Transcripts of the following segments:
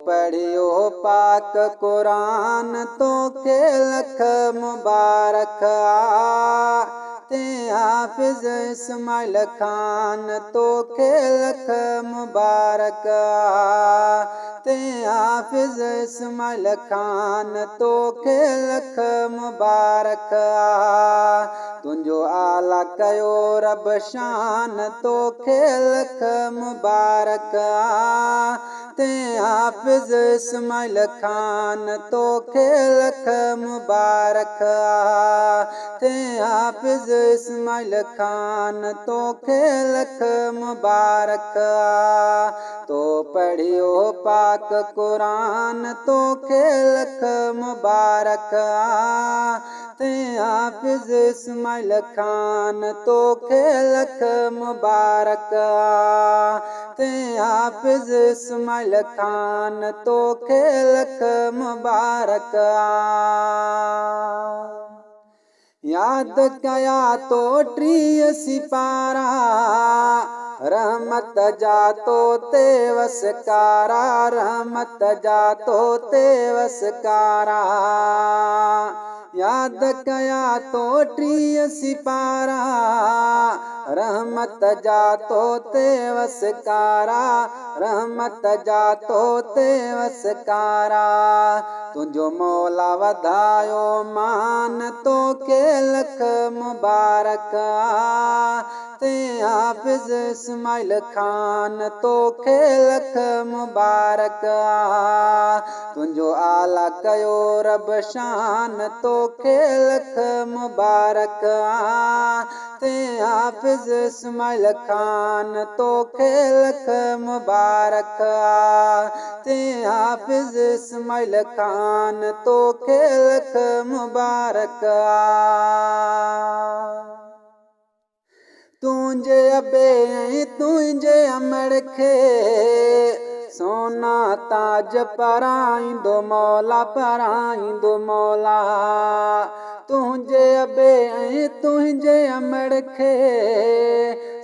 पढ़ियो पाक कुरान तो के लख मुबारक ते हाफिज इस्माइल खान तो के लख मुबारक ते हाफिज इस्माइल खान तो के लख मुबारक तुंहिंजो आला कयो रब शान तो के लख मुबारक ते हाफिज इस्माइल खान तो के लख मुबारक ते हाफिज इस्माइल खान तो के लख मुबारक तो पढ़ियो पाक कुरान तो के लख मुबारक ते हाफिज इस्माइल खान तो के लख मुबारक ते हाफिज इस्माइल खान तो के लख मुबारक याद कया तो 30 सिपारा रहमत जा तो ते वसकारा रहमत जा तो ते वसकारा याद कया तो 30 सिपारा रहमत जा तो ते वसकारा रहमत जा तो ते वसकारा तुंहिंजो मौला वधायो मान तो के लख मुबारक ते हाफिज इस्माइल खान तो के लख मुबारक तुंहिंजो आला कयो रब शान तो के लख मुबारक ते हाफिज इस्माइल खान तो के लख मुबारक ते हाफिज इस्माइल खान तो के लख मुबारक तुंहिंजे अबे तुंहिंजे अमड़ खे सोना ताज पराईंदो मौला पराईंदो मौला तुंहिंजे अबे तुंहिंजे अमड़ खे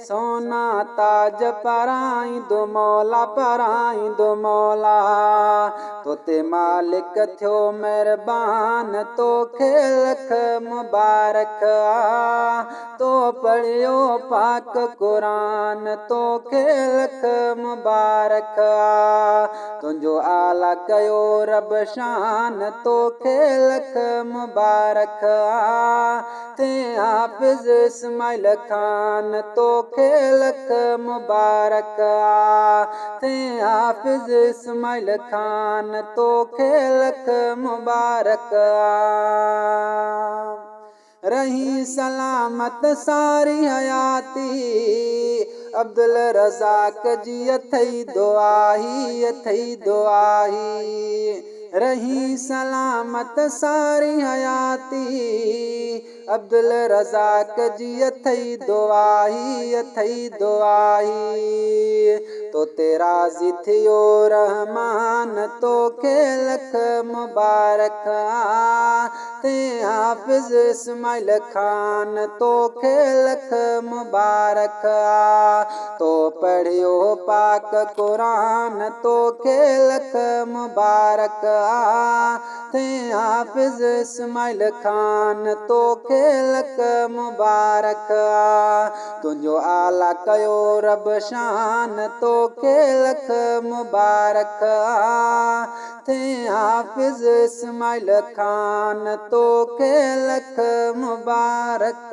सोना ताज पराईंदो मौला पराईंदो मौला तोते मालिक थियो महिरबान तो के लख मुबारक तो पढ़ियो पाक कुरान तो के लख मुबारक तुंहिंजो आला कयो रब शान तो के लख मुबारक ते हाफिज इस्माइल खान तो के लख मुबारक ते हाफिज इस्माइल खान तो के लख मुबारक रही सलामत सारी हयाती अब्दुल रज़ाक जी अथई दुआही रही सलामत सारी हयाती अब्दुल रज़ाक जी अथई दुआही तो तेरा थियो रहमान तो के लख मुबारक ते हाफिज इस्माइल खान तो के लख मुबारक तो पढ़ियो पाक कुरान तो के लख मुबारक ते हाफिज इस्माइल खान तो के लख मुबारक तुंहिंजो आला कयो रब शान तो के लख मुबारक ते हाफिज इस्माइल खान तो के लख मुबारक